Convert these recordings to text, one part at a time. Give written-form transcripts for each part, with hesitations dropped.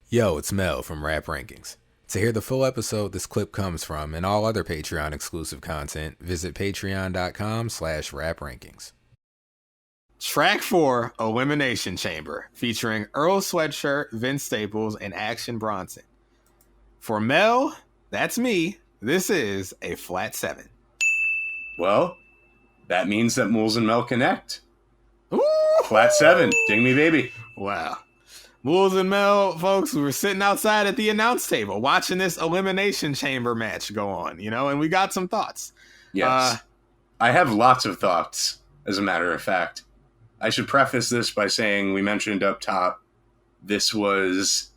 Yo, it's Mel from Rap Rankings. To hear the full episode this clip comes from and all other Patreon exclusive content, visit patreon.com/raprankings. Track 4, Elimination Chamber, featuring Earl Sweatshirt, Vince Staples, and Action Bronson. For Mel, that's me, this is a flat 7. Well, that means that Moles and Mel connect. Ooh! Flat 7. Ding me, baby. Wow. Moles and Mel, folks, we were sitting outside at the announce table watching this Elimination Chamber match go on, and we got some thoughts. Yes. I have lots of thoughts, as a matter of fact. I should preface this by saying we mentioned up top, this was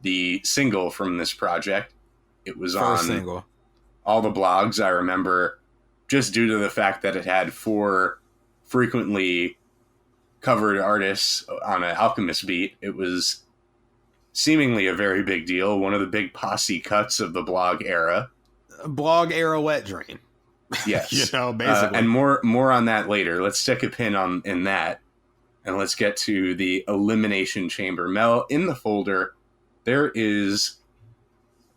the single from this project. It was First on single. All the blogs, I remember, just due to the fact that it had 4 frequently covered artists on an Alchemist beat. It was seemingly a very big deal. One of the big posse cuts of the blog era. Blog era wet dream. Yes. Basically. And more on that later. Let's stick a pin in that. And let's get to the Elimination Chamber. Mel, in the folder, there is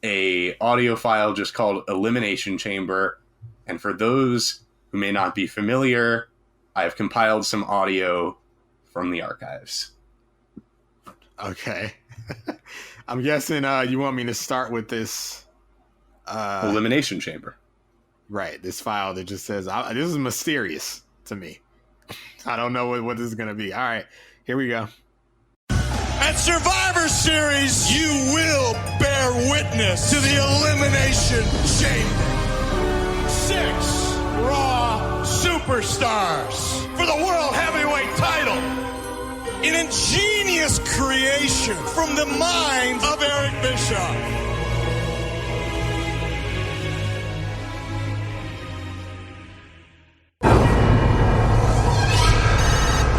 a audio file just called Elimination Chamber. And for those who may not be familiar, I have compiled some audio from the archives. Okay. I'm guessing you want me to start with this Elimination Chamber. Right, this file that just says, this is mysterious to me. I don't know what this is going to be. All right, here we go. At Survivor Series, you will bear witness to the Elimination Chamber. 6 Raw Superstars for the World Heavyweight title. An ingenious creation from the mind of Eric Bischoff.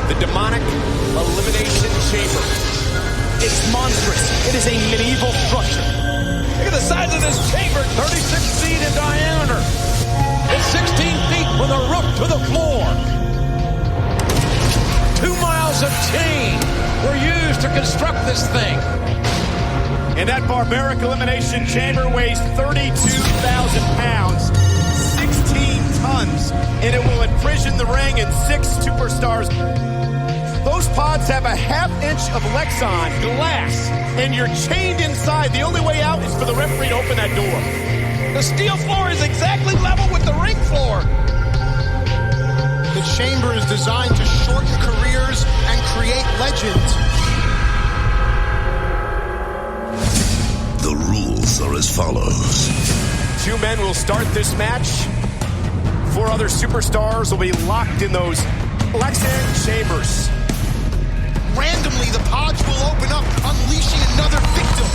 The demonic Elimination Chamber. It's monstrous. It is a medieval structure. Look at the size of this chamber. 36 feet in diameter. It's 16 feet from the roof to the floor. 2 miles of chain were used to construct this thing. And that barbaric Elimination Chamber weighs 32,000 pounds, 16 tons, and it will imprison the ring and 6 superstars. Those pods have a ½ inch of Lexan glass, and you're chained inside. The only way out is for the referee to open that door. The steel floor is exactly level with the ring floor. The chamber is designed to shorten careers and create legends. The rules are as follows. 2 men will start this match. 4 other superstars will be locked in those Lexan chambers. Randomly, the pods will open up, unleashing another victim.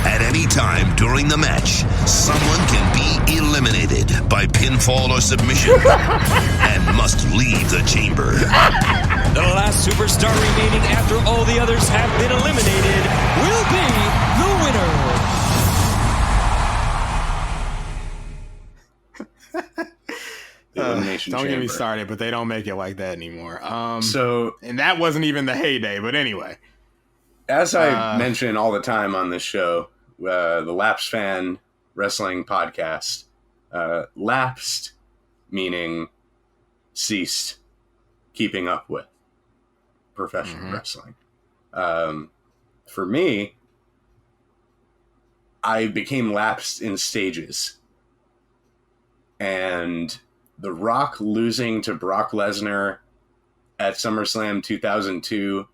At any time during the match, someone can be eliminated by pinfall or submission and must leave the chamber. The last superstar remaining after all the others have been eliminated will be the winner. Elimination Don't Chamber. get me started, but they don't make it like that anymore. So, and that wasn't even the heyday, but anyway. as I mention all the time on this show, the Lapsed Fan Wrestling Podcast, lapsed meaning ceased keeping up with professional wrestling. For me, I became lapsed in stages. And The Rock losing to Brock Lesnar at SummerSlam 2002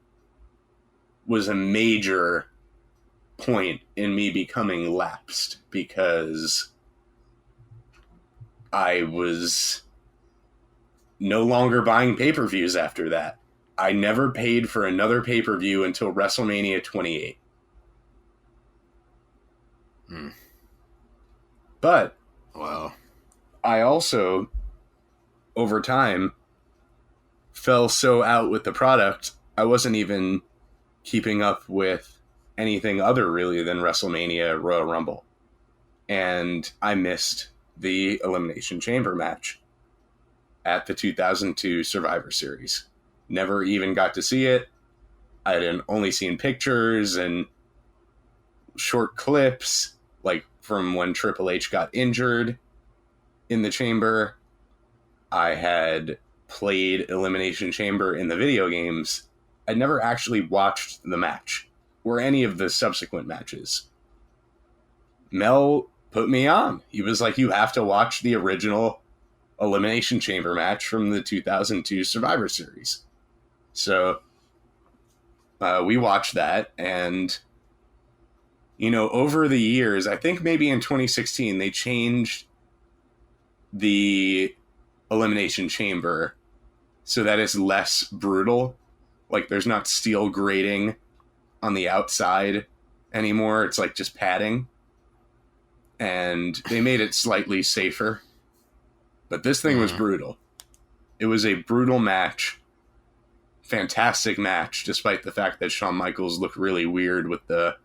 was a major point in me becoming lapsed, because I was no longer buying pay-per-views after that. I never paid for another pay-per-view until WrestleMania 28. But Wow. I also, over time, fell so out with the product, I wasn't even keeping up with anything other really than WrestleMania Royal Rumble. And I missed the Elimination Chamber match at the 2002 Survivor Series. Never even got to see it. I had only seen pictures, and short clips, like from when Triple H got injured in the Chamber. I had played Elimination Chamber in the video games. I'd never actually watched the match or any of the subsequent matches. Mel put me on. He was like, you have to watch the original Elimination Chamber match from the 2002 Survivor Series. So we watched that, and over the years, I think maybe in 2016, they changed the Elimination Chamber so that it's less brutal. Like, there's not steel grating on the outside anymore. It's like just padding. And they made it slightly safer. But this thing was brutal. It was a brutal match. Fantastic match, despite the fact that Shawn Michaels looked really weird with the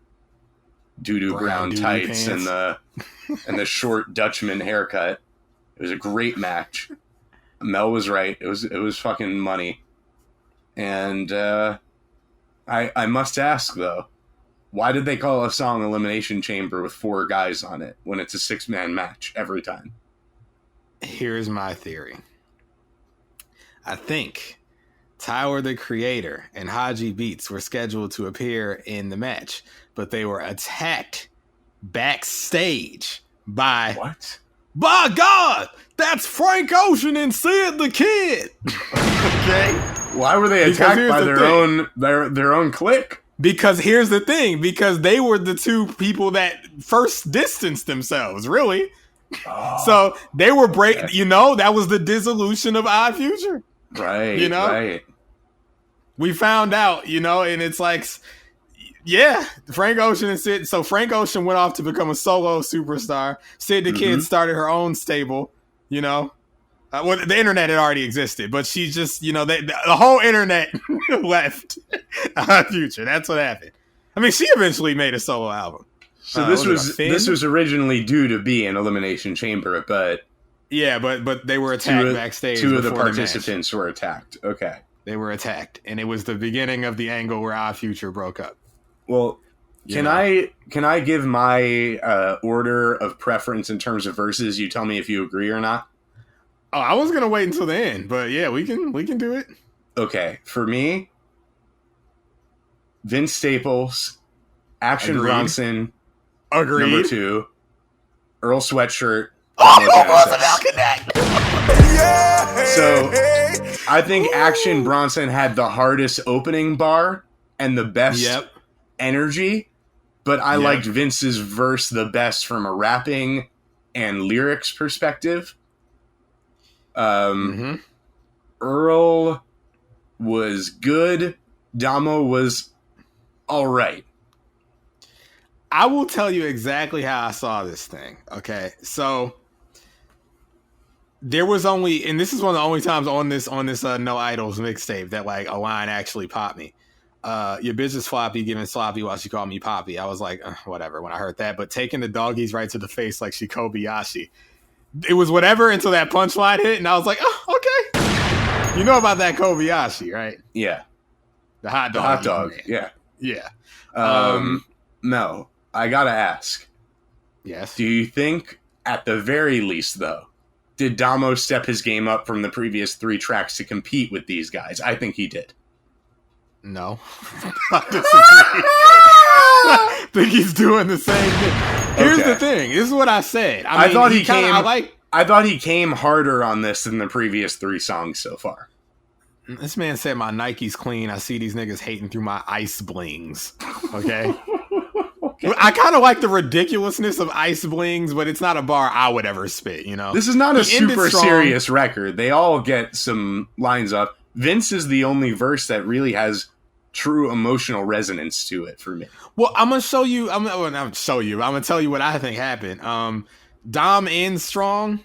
doo-doo brown tights and the short Dutchman haircut. It was a great match. Mel was right. It was fucking money. And I must ask, though, why did they call a song Elimination Chamber with 4 guys on it when it's a 6-man match every time? Here's my theory. I think Tyler, the Creator, and Haji Beats were scheduled to appear in the match, but they were attacked backstage by... What? By God! That's Frank Ocean and Sid the Kid! Okay? Why were they attacked by their own clique? Because here's the thing. Because they were the 2 people that first distanced themselves, really. Oh, so they were breaking, okay. That was the dissolution of Odd Future. Right, right. We found out, and it's like, yeah, Frank Ocean and Sid. So Frank Ocean went off to become a solo superstar. Sid the Kid started her own stable, well, the internet had already existed, but she just, the whole internet left Future. That's what happened. I mean, she eventually made a solo album. So this was originally due to be an Elimination Chamber, but yeah, but they were attacked backstage. 2 of the participants were attacked. Okay, they were attacked, and it was the beginning of the angle where Odd Future broke up. Well, can I give my order of preference in terms of verses? You tell me if you agree or not. Oh, I was gonna wait until the end, but yeah, we can do it. Okay, for me, Vince Staples, Action Agreed. Bronson, Agreed. number 2, Earl Sweatshirt. So I think Action Bronson had the hardest opening bar and the best energy, but I liked Vince's verse the best from a rapping and lyrics perspective. Earl was good. Domo was all right. I will tell you exactly how I saw this thing. Okay, so there was only, and this is one of the only times on this No Idols mixtape that like a line actually popped me. Your bitch is floppy, giving sloppy while she called me Poppy. I was like, whatever when I heard that. But taking the doggies right to the face like she Kobayashi. It was whatever until that punchline hit, and I was like, oh, okay. You know about that Kobayashi, right? Yeah. The hot dog. The hot dog, yeah. Yeah. Mel, I gotta ask. Yes. Do you think, at the very least, though, did Domo step his game up from the previous 3 tracks to compete with these guys? I think he did. No. I disagree. I think he's doing the same thing. Here's the thing. This is what I said. I thought I thought he came harder on this than the previous 3 songs so far. This man said my Nike's clean. I see these niggas hating through my ice blings. Okay? Okay. I kind of like the ridiculousness of ice blings, but it's not a bar I would ever spit, This is not a super serious record. They all get some lines up. Vince is the only verse that really has true emotional resonance to it for me. Well, I'm gonna show you. I'm gonna tell you what I think happened. Dom ends strong,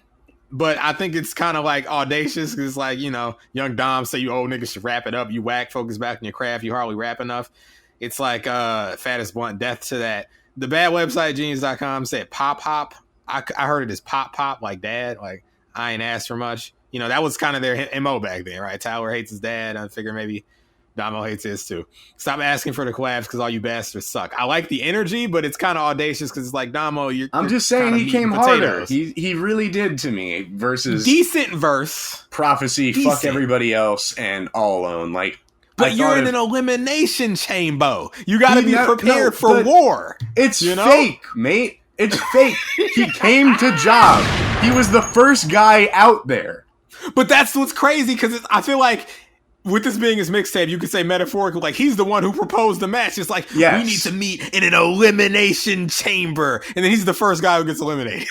but I think it's kind of like audacious because, like, young Dom say you old niggas should wrap it up. You whack, focus back on your craft. You hardly rap enough. It's like fattest blunt, death to that. The bad website genius.com said pop hop. I heard it as pop like dad. Like, I ain't asked for much. That was kind of their MO back then, right? Tyler hates his dad. I figure maybe Domo hates his too. Stop asking for the collabs because all you bastards suck. I like the energy, but it's kind of audacious because it's like, Domo, I'm just saying he came harder. He really did to me versus decent verse. Prophecy, decent. Fuck everybody else, and All Alone. Like, but you're in an elimination chamber. You got to be prepared for war. It's fake, mate. It's fake. He came to job. He was the first guy out there. But that's what's crazy because I feel like with this being his mixtape, you could say metaphorically, like he's the one who proposed the match. It's like, we need to meet in an elimination chamber. And then he's the first guy who gets eliminated.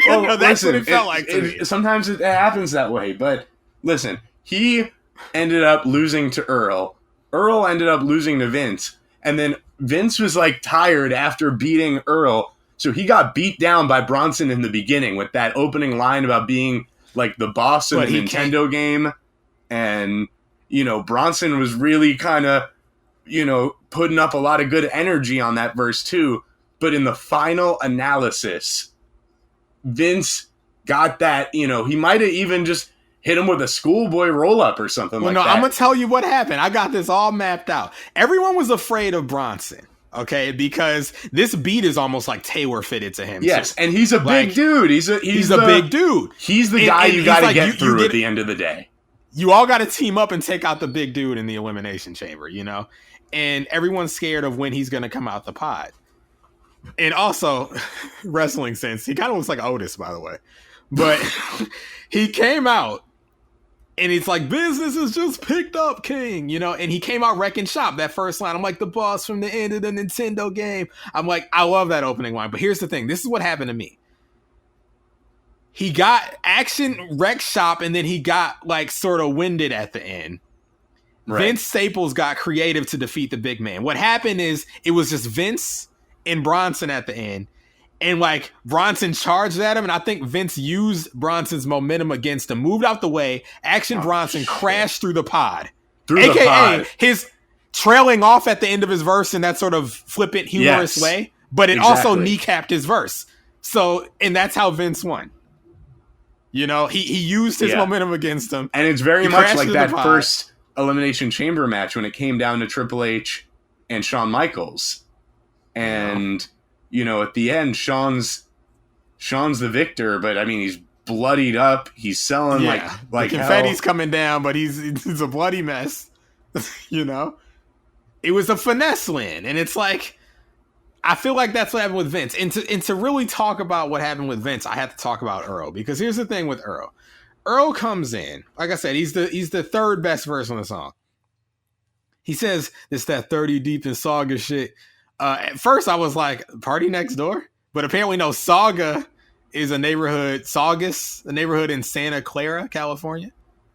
Well, that's what it felt like to me. Sometimes it happens that way. But listen, he ended up losing to Earl. Earl ended up losing to Vince. And then Vince was like tired after beating Earl. So he got beat down by Bronson in the beginning with that opening line about being like the boss of a Nintendo game. And Bronson was really kind of, putting up a lot of good energy on that verse too. But in the final analysis, Vince got that, he might have even just hit him with a schoolboy roll-up or something like that. I'm going to tell you what happened. I got this all mapped out. Everyone was afraid of Bronson, okay? Because this beat is almost like tailor fitted to him. Yes, too. And he's a big dude. He's a big dude. He's the guy you got to get through at the end of the day. You all got to team up and take out the big dude in the elimination chamber, and everyone's scared of when he's going to come out the pod. And also, wrestling sense, he kind of looks like Otis, by the way. But he came out, and it's like, business is just picked up, King, and he came out wrecking shop, that first line. I'm like, the boss from the end of the Nintendo game. I'm like, I love that opening line. But here's the thing. This is what happened to me. He got action wreck shop, and then he got like sort of winded at the end. Right. Vince Staples got creative to defeat the big man. What happened is it was just Vince and Bronson at the end. And like Bronson charged at him, and I think Vince used Bronson's momentum against him, moved out the way. Bronson crashed through the pod. AKA his trailing off at the end of his verse in that sort of flippant, humorous way. But it also kneecapped his verse. So, and that's how Vince won. He used his momentum against him. And it's very much like that first Elimination Chamber match when it came down to Triple H and Shawn Michaels. And, at the end, Shawn's the victor, but I mean, he's bloodied up. He's selling like the confetti's coming down, but he's a bloody mess. It was a finesse win. And it's like, I feel like that's what happened with Vince. And to really talk about what happened with Vince, I have to talk about Earl. Because here's the thing with Earl. Earl comes in. Like I said, he's the third best verse on the song. He says, it's that 30 deep in Saga shit. At first, I was like, Party Next Door? But apparently, no, Saga is a neighborhood, Saugus, a neighborhood in Santa Clara, California.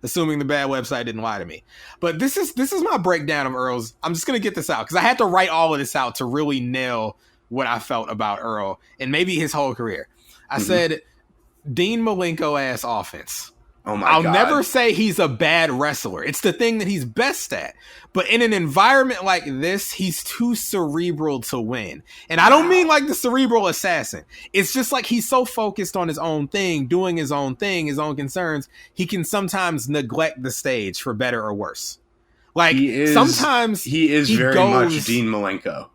Assuming the bad website didn't lie to me. But this is my breakdown of Earl's. I'm just going to get this out because I had to write all of this out to really nail what I felt about Earl and maybe his whole career. I said, Dean Malenko ass offense. Oh my God. I'll never say he's a bad wrestler. It's the thing that he's best at. But in an environment like this, he's too cerebral to win. And I don't mean like the cerebral assassin. It's just like he's so focused on his own thing, doing his own thing, his own concerns. He can sometimes neglect the stage for better or worse. Like sometimes he is very much Dean Malenko.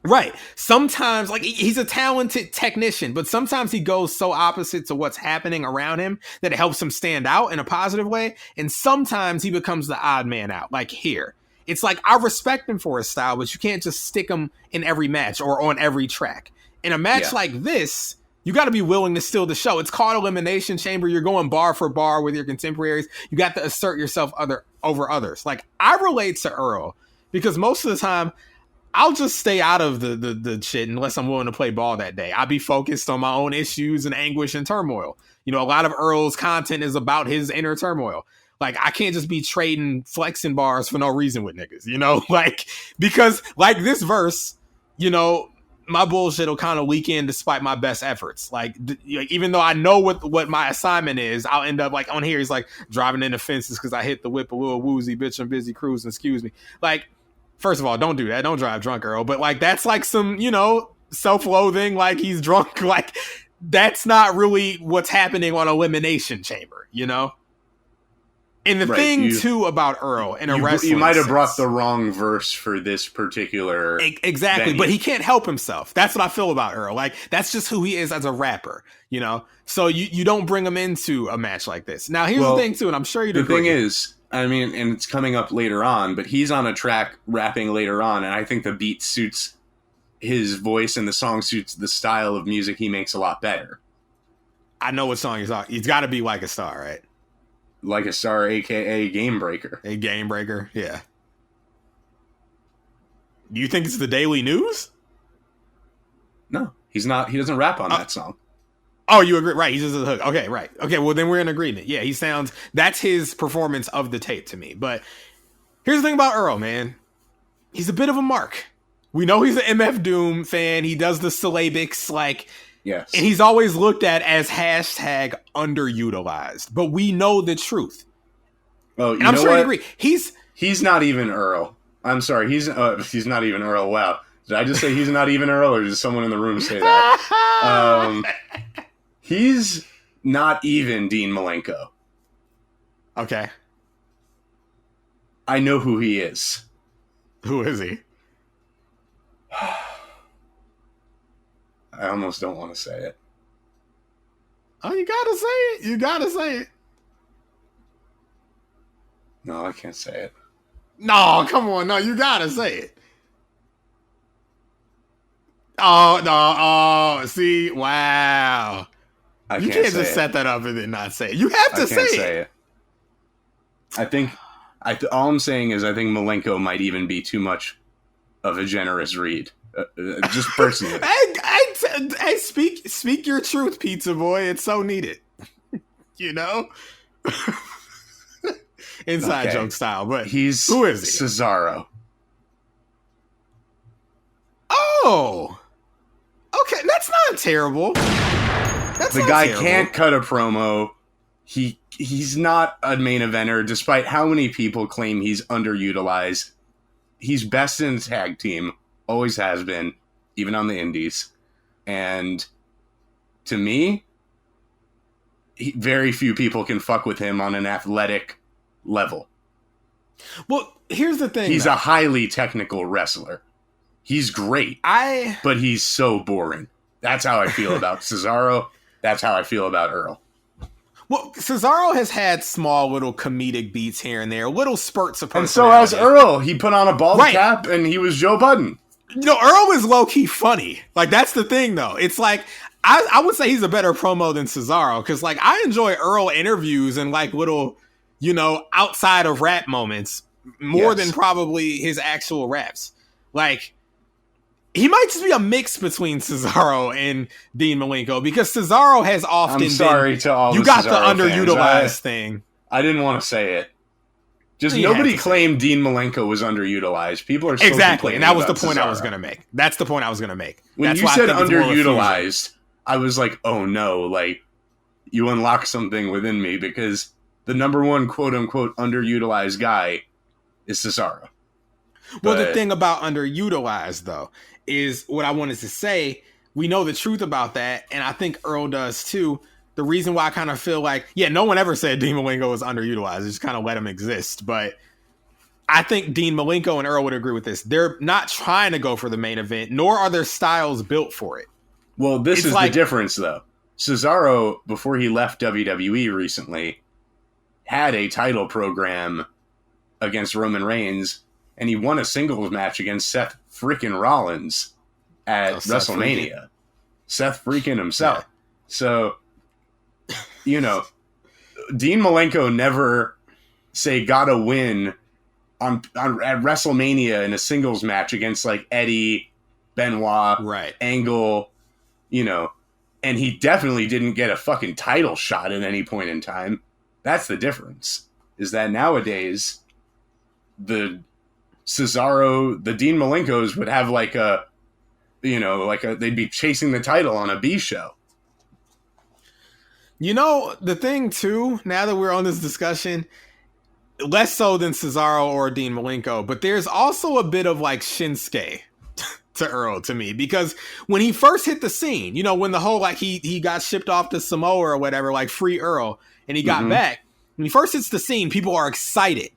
Right. Sometimes, like, he's a talented technician, but sometimes he goes so opposite to what's happening around him that it helps him stand out in a positive way. And sometimes he becomes the odd man out, like here. It's like, I respect him for his style, but you can't just stick him in every match or on every track. In a match like this, you got to be willing to steal the show. It's called Elimination Chamber. You're going bar for bar with your contemporaries. You got to assert yourself over others. Like, I relate to Earl because most of the time, I'll just stay out of the shit unless I'm willing to play ball that day. I'll be focused on my own issues and anguish and turmoil. A lot of Earl's content is about his inner turmoil. Like, I can't just be trading flexing bars for no reason with niggas, like, because like this verse, my bullshit will kind of leak in despite my best efforts. Like, even though I know what my assignment is, I'll end up like on here. He's like driving into fences because I hit the whip a little woozy, bitch. I'm busy cruising. Excuse me. Like, first of all, don't do that. Don't drive drunk, Earl. But like, that's like some, self-loathing. Like he's drunk. Like that's not really what's happening on Elimination Chamber, And the Right, thing too about Earl in a wrestling, you might have brought sense- the wrong verse for this particular exactly, venue. but he can't help himself. That's what I feel about Earl. Like that's just who he is as a rapper, you know. So you don't bring him into a match like this. Now here's the thing too, and I'm sure you'd agree. The thing is, I mean, and it's coming up later on, but he's on a track rapping later on, and I think the beat suits his voice and the song suits the style of music he makes a lot better. I know what song he's on. He's got to be Like a Star, right? Like a Star, aka Game Breaker. A Game Breaker, yeah. Do you think it's the Daily News? No, he's not. He doesn't rap on that song. Oh, you agree? Right, he's just a hook. Okay, right. Okay, well then we're in agreement. Yeah, he sounds. That's his performance of the tape to me. But here's the thing about Earl, man. He's a bit of a mark. We know he's an MF Doom fan. He does the syllabics, like, Yes, and he's always looked at as hashtag underutilized. But we know the truth. Oh, And I'm sure you agree. He's not even Earl. I'm sorry. He's not even Earl. Wow. Did I just say he's not even Earl, or did someone in the room say that? He's not even Dean Malenko. Okay. I know who he is. Who is he? I almost don't want to say it. Oh, you gotta say it. You gotta say it. No, I can't say it. No, come on. No, you gotta say it. Oh, no. Oh, see? Wow. You can't just set that up and then not say it. You have to say it. I think all I'm saying is I think Malenko might even be too much of a generous read. Just personally. Hey, speak your truth, Pizza Boy. It's so needed. You know? Inside joke style. But who is he? Cesaro. Oh. Okay, that's not terrible. The guy can't cut a promo. He's not a main eventer, despite how many people claim he's underutilized. He's best in the tag team, always has been, even on the indies. And to me, very few people can fuck with him on an athletic level. Well, here's the thing. He's a highly technical wrestler. He's great, but he's so boring. That's how I feel about Cesaro. That's how I feel about Earl. Well, Cesaro has had small little comedic beats here and there, little spurts of personality. And so has Earl. He put on a bald cap and he was Joe Budden. You know, Earl is low-key funny. Like, that's the thing, though. It's like, I would say he's a better promo than Cesaro, because, like, I enjoy Earl interviews and, like, little, you know, outside of rap moments more than probably his actual raps. Like, he might just be a mix between Cesaro and Dean Malenko, because Cesaro has often been, to all you got Cesaro the underutilized thing. I didn't want to say it. Just nobody claimed Dean Malenko was underutilized. People are exactly, and that was the point Cesaro. I was going to make. That's the point I was going to make. When That's you why said underutilized, I was like, oh no, like you unlocked something within me, because the number one quote unquote underutilized guy is Cesaro. Well, the thing about underutilized, though, is what I wanted to say. We know the truth about that, and I think Earl does too. The reason why I kind of feel like, no one ever said Dean Malenko was underutilized. They just kind of let him exist. But I think Dean Malenko and Earl would agree with this. They're not trying to go for the main event, nor are their styles built for it. Well, this is the difference, though. Cesaro, before he left WWE recently, had a title program against Roman Reigns, and he won a singles match against Seth freaking Rollins at WrestleMania. Seth freaking himself. Yeah. So, you know, Dean Malenko never, got a win at WrestleMania in a singles match against, like, Eddie, Benoit, Angle, you know, and he definitely didn't get a fucking title shot at any point in time. That's the difference, is that nowadays the Cesaro, the Dean Malenkos would have they'd be chasing the title on a B show. You know, the thing too, now that we're on this discussion, less so than Cesaro or Dean Malenko, but there's also a bit of like Shinsuke to Earl to me, because when he first hit the scene, you know, when the whole, like he got shipped off to Samoa or whatever, like free Earl, and he got back, when he first hits the scene, people are excited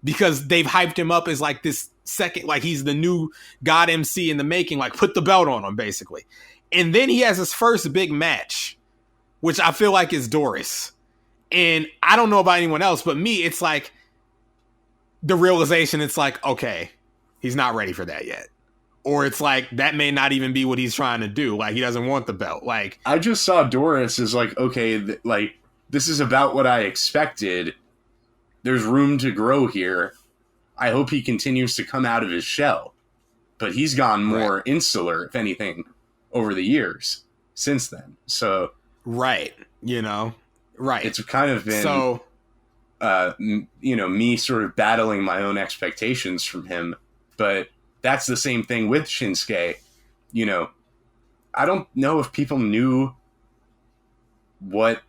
because they've hyped him up as like this second, like he's the new God MC in the making, like put the belt on him basically. And then he has his first big match, which I feel like is Doris. And I don't know about anyone else, but me, it's like the realization, it's like, okay, he's not ready for that yet. Or it's like, that may not even be what he's trying to do. Like, he doesn't want the belt. Like, I just saw Doris as like, okay, like, this is about what I expected. There's room to grow here. I hope he continues to come out of his shell. But he's gone more insular, if anything, over the years since then. So, right, you know, right. It's kind of been, so, you know, me sort of battling my own expectations from him. But that's the same thing with Shinsuke. You know, I don't know if people knew what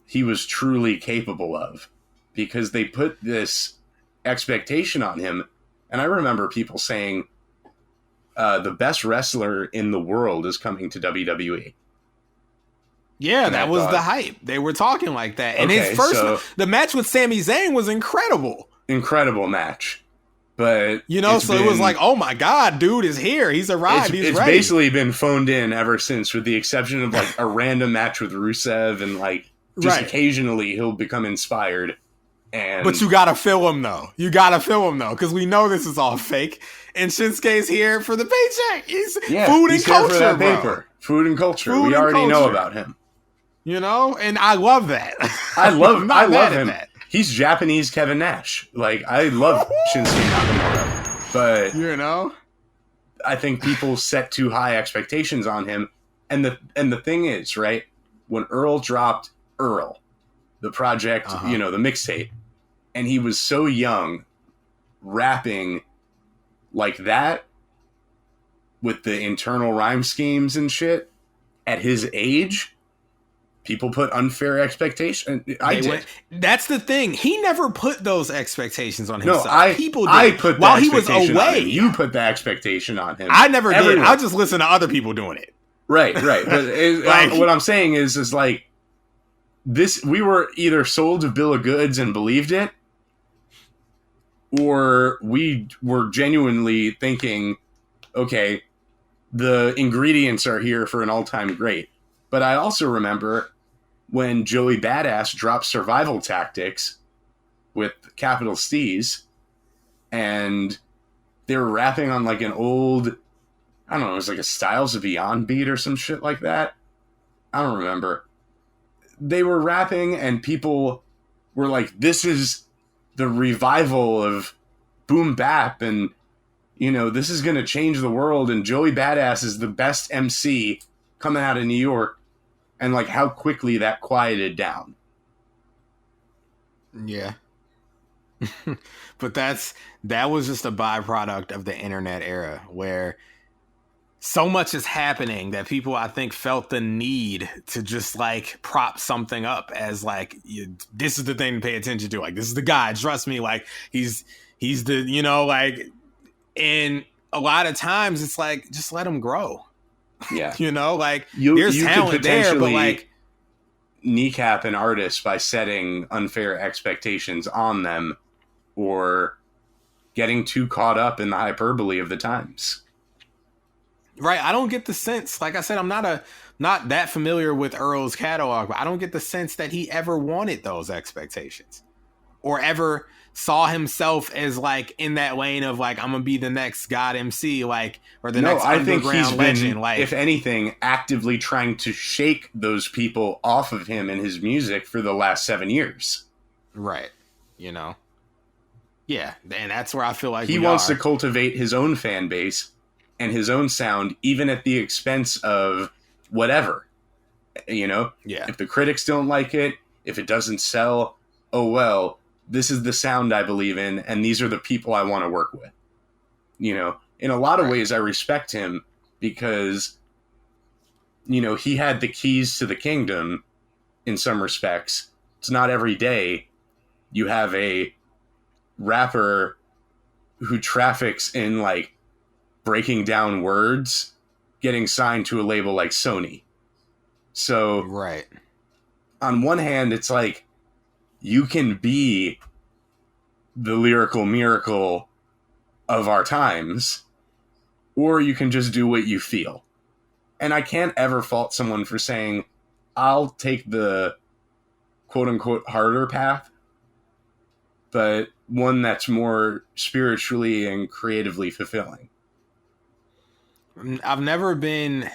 he was truly capable of because they put this expectation on him. And I remember people saying, the best wrestler in the world is coming to WWE. Yeah, and that was the hype. They were talking like that. And okay, his first, the match with Sami Zayn was incredible. Incredible match. But, you know, so it was like, oh my God, dude is here. He's arrived. He's ready. Basically been phoned in ever since, with the exception of like a random match with Rusev and like just occasionally he'll become inspired. But you gotta fill him though. You gotta fill him though, because we know this is all fake. And Shinsuke's here for the paycheck. He's food and culture, here for that bro. Paper. Food and culture. We already know about him. You know, and I love that. I love him. He's Japanese Kevin Nash. Like, I love Shinsuke Nakamura. But, you know, I think people set too high expectations on him. And the thing is, right, when Earl dropped Earl, the project, you know, the mixtape, and he was so young, rapping like that with the internal rhyme schemes and shit at his age, people put unfair expectations. That's the thing. He never put those expectations on himself. No, people did. I put while he was away. You put the expectation on him. I never did. I just listened to other people doing it. Right. But what I'm saying is like this. We were either sold a bill of goods and believed it, or we were genuinely thinking, okay, the ingredients are here for an all-time great. But I also remember when Joey Badass dropped Survival Tactics with Capital Steez, and they were rapping on like an old, I don't know, it was like a Styles of Beyond beat or some shit like that. I don't remember. They were rapping and people were like, this is the revival of boom bap, and you know, this is going to change the world, and Joey Badass is the best MC coming out of New York. And like how quickly that quieted down. Yeah. But that was just a byproduct of the internet era, where so much is happening that people, I think, felt the need to just like prop something up as like, this is the thing to pay attention to. Like, this is the guy, trust me. Like he's the, you know, like, and a lot of times it's like, just let him grow. Yeah. You know, like, there's talent there, but like, kneecap an artist by setting unfair expectations on them or getting too caught up in the hyperbole of the times. Right. I don't get the sense, like I said, I'm not that familiar with Earl's catalog, but I don't get the sense that he ever wanted those expectations or ever saw himself as like in that lane of like, I'm gonna be the next God MC, like, or the next underground legend. Like, if anything, actively trying to shake those people off of him and his music for the last 7 years. Right. You know? Yeah. And that's where I feel like he wants to cultivate his own fan base and his own sound, even at the expense of whatever. You know? Yeah. If the critics don't like it, if it doesn't sell, oh well. This is the sound I believe in, and these are the people I want to work with. You know, in a lot of ways, I respect him because, you know, he had the keys to the kingdom in some respects. It's not every day you have a rapper who traffics in, like, breaking down words getting signed to a label like Sony. So, right. On one hand, it's like, you can be the lyrical miracle of our times, or you can just do what you feel. And I can't ever fault someone for saying, I'll take the quote-unquote harder path, but one that's more spiritually and creatively fulfilling. I've never been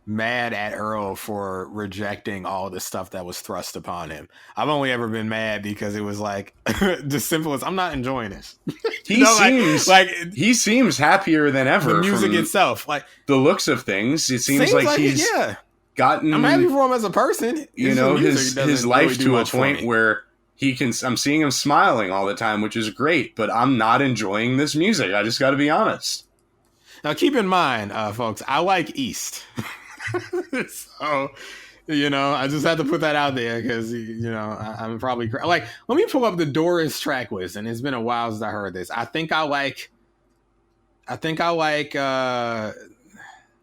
mad at Earl for rejecting all the stuff that was thrust upon him. I've only ever been mad because it was like the simple as I'm not enjoying this. He seems happier than ever. The music from itself, like the looks of things, it seems like he's gotten. I'm happy for him as a person. His life really to a point where he can. I'm seeing him smiling all the time, which is great. But I'm not enjoying this music. I just got to be honest. Now, keep in mind, folks, I like East. So, I just had to put that out there because, I'm probably like, let me pull up the Doris track list, and it's been a while since I heard this. I think I like,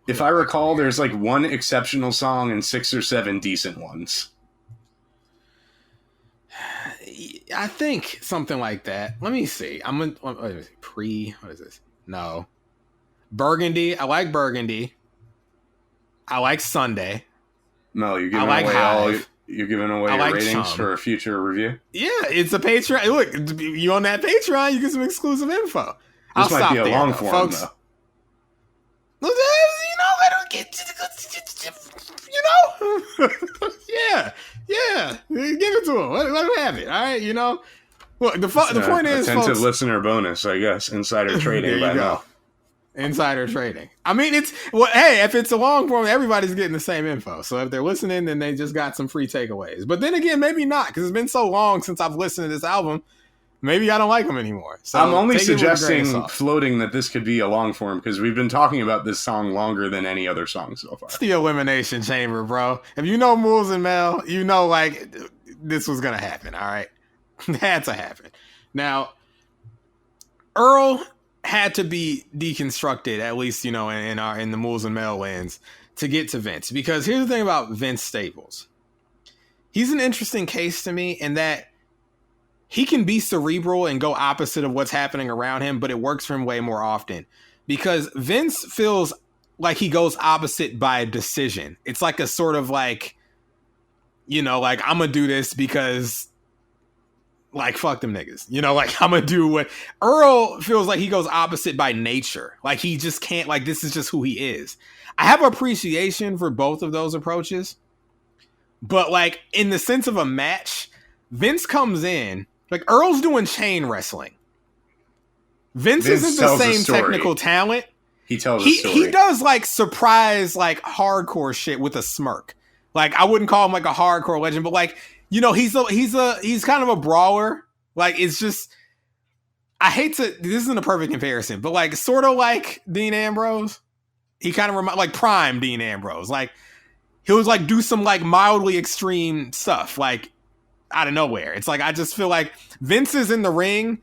if I recall, there's like one exceptional song and 6 or 7 decent ones. I think something like that. Let me see. What is this? No. Burgundy. I like Burgundy. I like Sunday. Mel, you're giving away your ratings for a future review? Yeah, it's a Patreon. Look, you on that Patreon, you get some exclusive info. This might be a long form, folks. Though. I don't get, yeah. Give it to him. Let him have it. All right, Look, the point is, attentive folks, listener bonus, I guess. Insider trading by Mel. Insider trading. I mean, hey, if it's a long form, everybody's getting the same info. So if they're listening, then they just got some free takeaways. But then again, maybe not, because it's been so long since I've listened to this album. Maybe I don't like them anymore. So I'm only suggesting, floating, that this could be a long form, because we've been talking about this song longer than any other song so far. It's the Elimination Chamber, bro. If you know Moles and Mel, this was going to happen, all right? It had to happen. Now, Earl had to be deconstructed, at least, in the Moles and Mel lands, to get to Vince. Because here's the thing about Vince Staples. He's an interesting case to me in that he can be cerebral and go opposite of what's happening around him, but it works for him way more often. Because Vince feels like he goes opposite by decision. It's like a sort of like, I'm going to do this because, fuck them niggas. I'm going to do what... Earl feels like he goes opposite by nature. Like, he just can't... this is just who he is. I have appreciation for both of those approaches. But, in the sense of a match, Vince comes in... Earl's doing chain wrestling. Vince isn't the same technical talent. He tells a story. He does, surprise, hardcore shit with a smirk. I wouldn't call him, a hardcore legend, but, he's kind of a brawler. It's just, I hate to, this isn't a perfect comparison, but sort of like Dean Ambrose. He kind of reminds, prime Dean Ambrose. He was do some mildly extreme stuff, out of nowhere. It's I just feel like Vince is in the ring,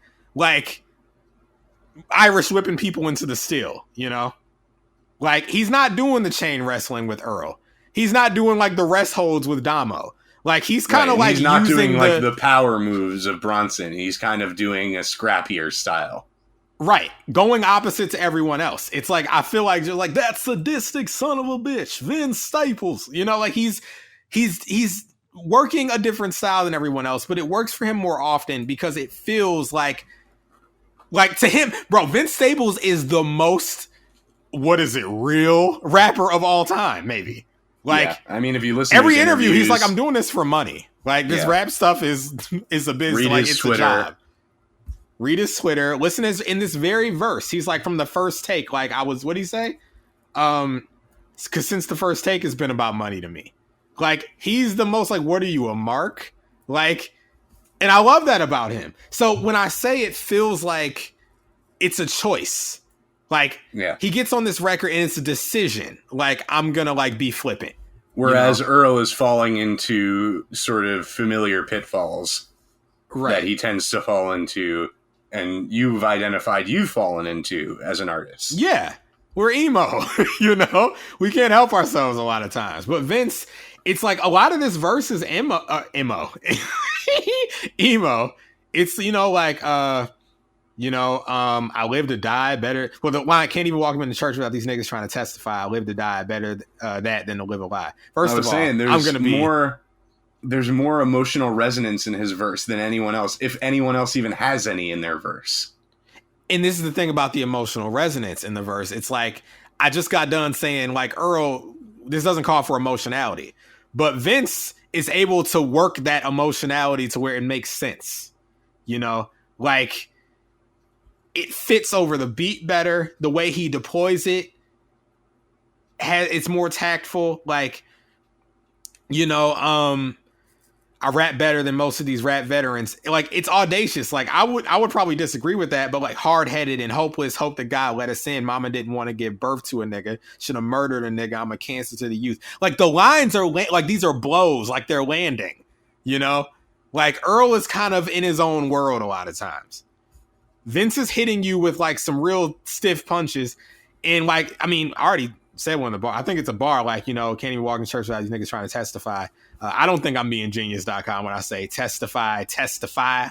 Irish whipping people into the steel, he's not doing the chain wrestling with Earl. He's not doing the rest holds with Domo. He's kind of he's not doing the, the power moves of Bronson. He's kind of doing a scrappier style. Right. Going opposite to everyone else. It's I feel like just that sadistic son of a bitch, Vince Staples. He's working a different style than everyone else, but it works for him more often because it feels like to him, bro, Vince Staples is the most, real rapper of all time, maybe. I mean, if you listen every to interview, he's I'm doing this for money. This rap stuff is a business. Read his it's Twitter. A job. Read his Twitter. Listen in this very verse. He's from the first take, what'd he say? Because since the first take has been about money to me. He's the most what are you, a mark? And I love that about him. So when I say it feels like it's a choice, he gets on this record and it's a decision. I'm gonna be flippant. Whereas Earl is falling into sort of familiar pitfalls that he tends to fall into, and you've identified you've fallen into as an artist. Yeah. We're emo, we can't help ourselves a lot of times. But Vince, it's a lot of this verse is emo. emo. It's like I live to die better. Well, I can't even walk into church without these niggas trying to testify. I live to die better that than to live a lie. First of all, I'm gonna be there's more emotional resonance in his verse than anyone else, if anyone else even has any in their verse. And this is the thing about the emotional resonance in the verse. It's like, I just got done saying, like, Earl, this doesn't call for emotionality. But Vince is able to work that emotionality to where it makes sense. Like, it fits over the beat better. The way he deploys it, it's more tactful. Like, I rap better than most of these rap veterans. Like, it's audacious. Like, I would probably disagree with that, but like, hard-headed and hopeless, hope that God let us in. Mama didn't want to give birth to a nigga. Should have murdered a nigga. I'm a cancer to the youth. Like, the lines are like, these are blows. Like, they're landing, Like, Earl is kind of in his own world a lot of times. Vince is hitting you with like some real stiff punches. And like, I mean, I already said one of the bar. I think it's a bar, like, can't even walk in church without these niggas trying to testify. I don't think I'm being genius.com when I say testify,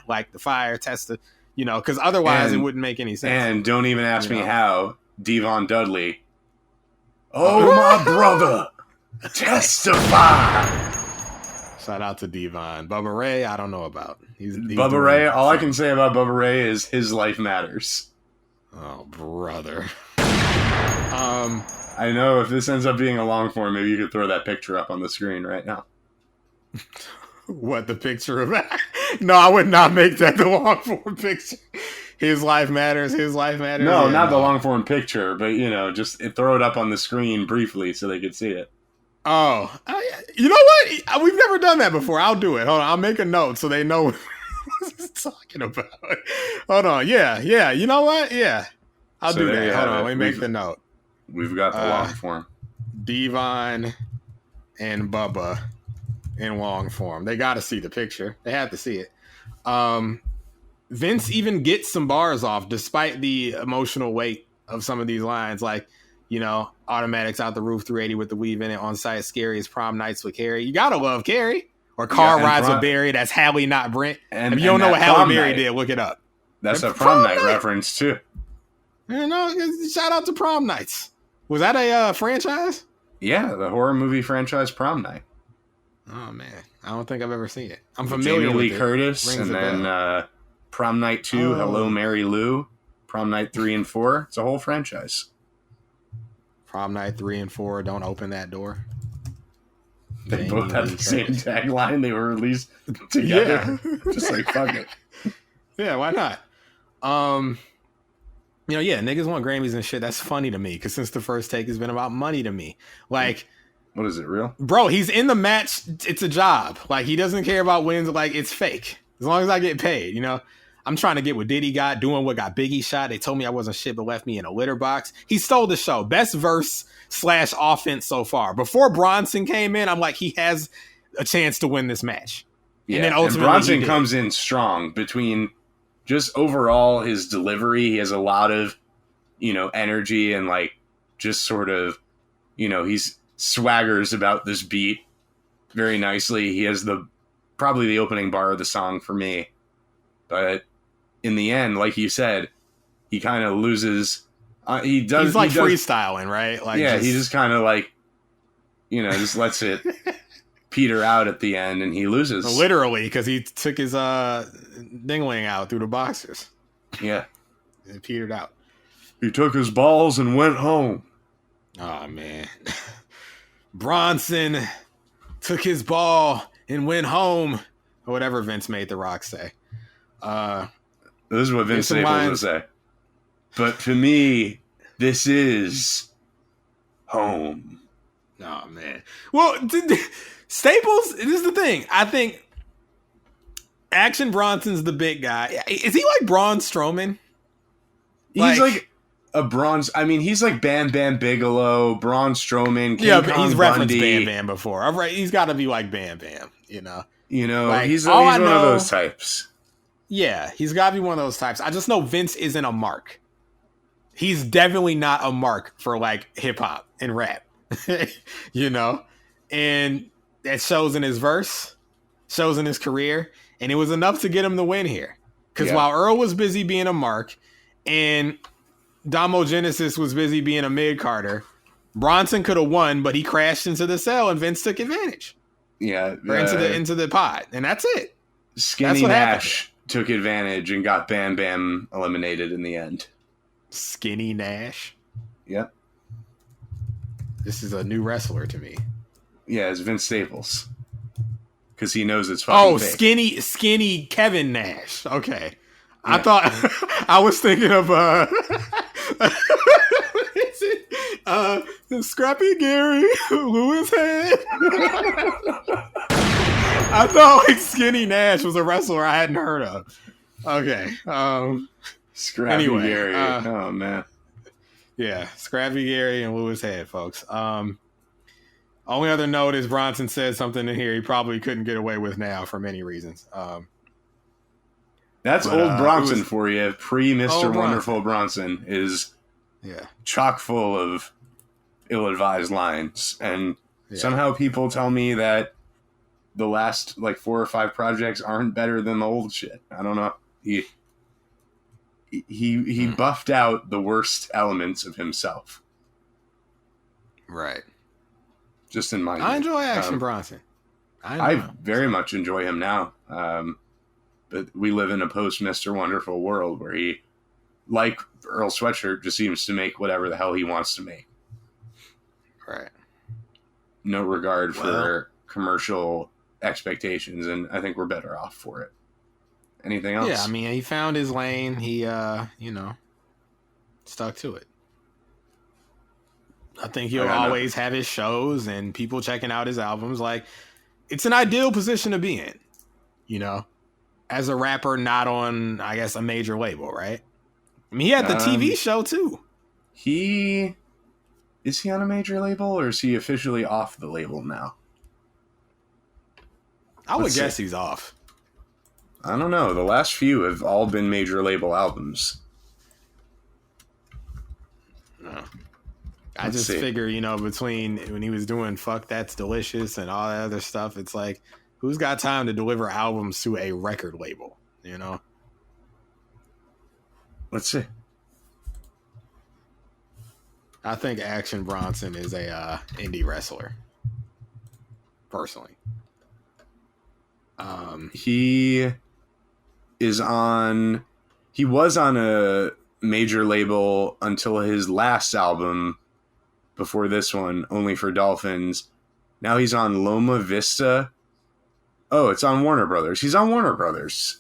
like the fire, because otherwise it wouldn't make any sense. And don't even ask me how. Devon Dudley. Oh, my brother, testify. Shout out to Devon. Bubba Ray, I don't know about. He's Bubba Ray, all I can say about Bubba Ray is his life matters. Oh, brother. I know if this ends up being a long form, maybe you could throw that picture up on the screen right now. What, the picture of that? No, I would not make that the long form picture. His life matters. No, yeah, not the long form picture, but just throw it up on the screen briefly so they could see it. Oh, you know what? We've never done that before. I'll do it. Hold on, I'll make a note so they know what he's talking about. Hold on, yeah. You know what? Yeah, I'll do that. Hold on, let me make the note. We've got the long form. Devon and Bubba in long form. They got to see the picture. They have to see it. Vince even gets some bars off despite the emotional weight of some of these lines. Like, automatics out the roof, 380 with the weave in it, on site, scary as prom nights with Carrie. You got to love Carrie. Or car rides with Barry. That's Hallie, not Brent. And if you don't know what Halle Berry did, look it up. That's a prom night reference, too. Shout out to Prom Nights. Was that a franchise? Yeah, the horror movie franchise Prom Night. Oh, man. I don't think I've ever seen it. I'm familiar Jamie with Lee Curtis, and then Prom Night 2, Hello, Mary Lou, Prom Night 3 and 4. It's a whole franchise. Prom Night 3 and 4, don't open that door. They both had the same tagline. They were released together. Yeah. Just like, fuck it. Yeah, why not? Niggas want Grammys and shit. That's funny to me, because since the first take has been about money to me. Like, what is it, real? Bro, he's in the match. It's a job. Like, he doesn't care about wins. Like, it's fake. As long as I get paid, I'm trying to get what Diddy got, doing what got Biggie shot. They told me I wasn't shit, but left me in a litter box. He stole the show. Best verse / offense so far. Before Bronson came in, I'm like, he has a chance to win this match. Yeah, and then ultimately Bronson comes in strong between just overall his delivery. He has a lot of, energy and like just sort of, he's swaggers about this beat very nicely. He has probably the opening bar of the song for me. But in the end, like you said, he kind of loses. He's like freestyling, right? Like, he just kind of like, just lets it peter out at the end, and he loses. Literally, because he took his dingling out through the boxers. Yeah, it petered out. He took his balls and went home. Oh man, Bronson took his ball and went home, or whatever Vince made The Rock say. This is what Vince Staples would say. But to me, this is home. Oh, man. Well, Staples, this is the thing. I think Action Bronson's the big guy. Is he like Braun Strowman? He's like a Braun... I mean, he's like Bam Bam Bigelow, Braun Strowman, King Kong he's Bundy. Referenced Bam Bam before. All right, he's got to be like Bam Bam, Like, he's one of those types. Yeah, he's got to be one of those types. I just know Vince isn't a mark. He's definitely not a mark for like hip hop and rap, and that shows in his verse, shows in his career, And it was enough to get him the win here. Because Yeah. while Earl was busy being a mark and Domo Genesis was busy being a mid-carder, Bronson could have won, but he crashed into the cell and Vince took advantage. Yeah. Or into the pod. And that's it. Skinny That's what Nash took advantage and got Bam Bam eliminated in the end. Skinny Nash. Yep. This is a new wrestler to me. Yeah, it's Vince Staples. Because he knows it's fucking fake. skinny Kevin Nash. Okay. Yeah. I thought I was thinking of Scrappy Gary Lewis Head. I thought like Skinny Nash was a wrestler I hadn't heard of. Okay. Scrappy Gary. Oh man. Yeah, Scrappy Gary and Lewis Head, folks. Only other note is Bronson said something in here he probably couldn't get away with now for many reasons. That's old Bronson for you. Pre-Mr. Wonderful Bronson is chock full of ill-advised lines. And somehow people tell me that the last like 4 or 5 projects aren't better than the old shit. I don't know. He buffed out the worst elements of himself. Right. Just in my I enjoy Action Bronson. I very much enjoy him now. But we live in a post-Mr. Wonderful world where he, like Earl Sweatshirt, just seems to make whatever the hell he wants to make. Right. No regard for commercial expectations, and I think we're better off for it. Anything else? Yeah, I mean, he found his lane. He, stuck to it. I think he'll always have his shows and people checking out his albums. Like, it's an ideal position to be in, as a rapper not on, I guess, a major label, right? I mean, he had the TV show, too. Is he on a major label, or is he officially off the label now? I would guess he's off. I don't know. The last few have all been major label albums. No. I just figure, between when he was doing Fuck That's Delicious and all that other stuff, it's like, who's got time to deliver albums to a record label, Let's see. I think Action Bronson is a indie wrestler, personally. He was on a major label until his last album before this one, Only for Dolphins. Now he's on Loma Vista. Oh, it's on Warner Brothers. He's on Warner Brothers.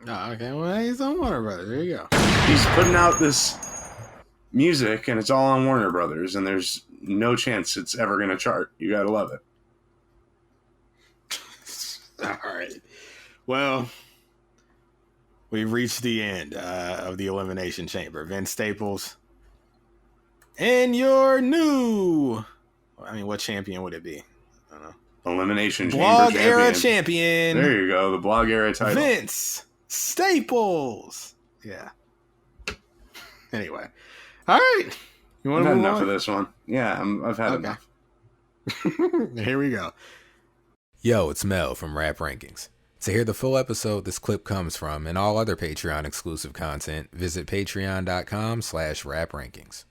Oh, okay. Well, he's on Warner Brothers. There you go. He's putting out this music, and it's all on Warner Brothers, and there's no chance it's ever going to chart. You got to love it. All right. Well, we've reached the end of the Elimination Chamber. Vince Staples. And your new... what champion would it be? I don't know. Elimination Blog Chamber Era champion. There you go. The Blog Era title. Vince Staples. Yeah. Anyway. All right. You want to move on? I've had enough of this one. Yeah, I've had enough. Here we go. Yo, it's Mel from Rap Rankings. To hear the full episode this clip comes from and all other Patreon exclusive content, visit patreon.com/raprankings.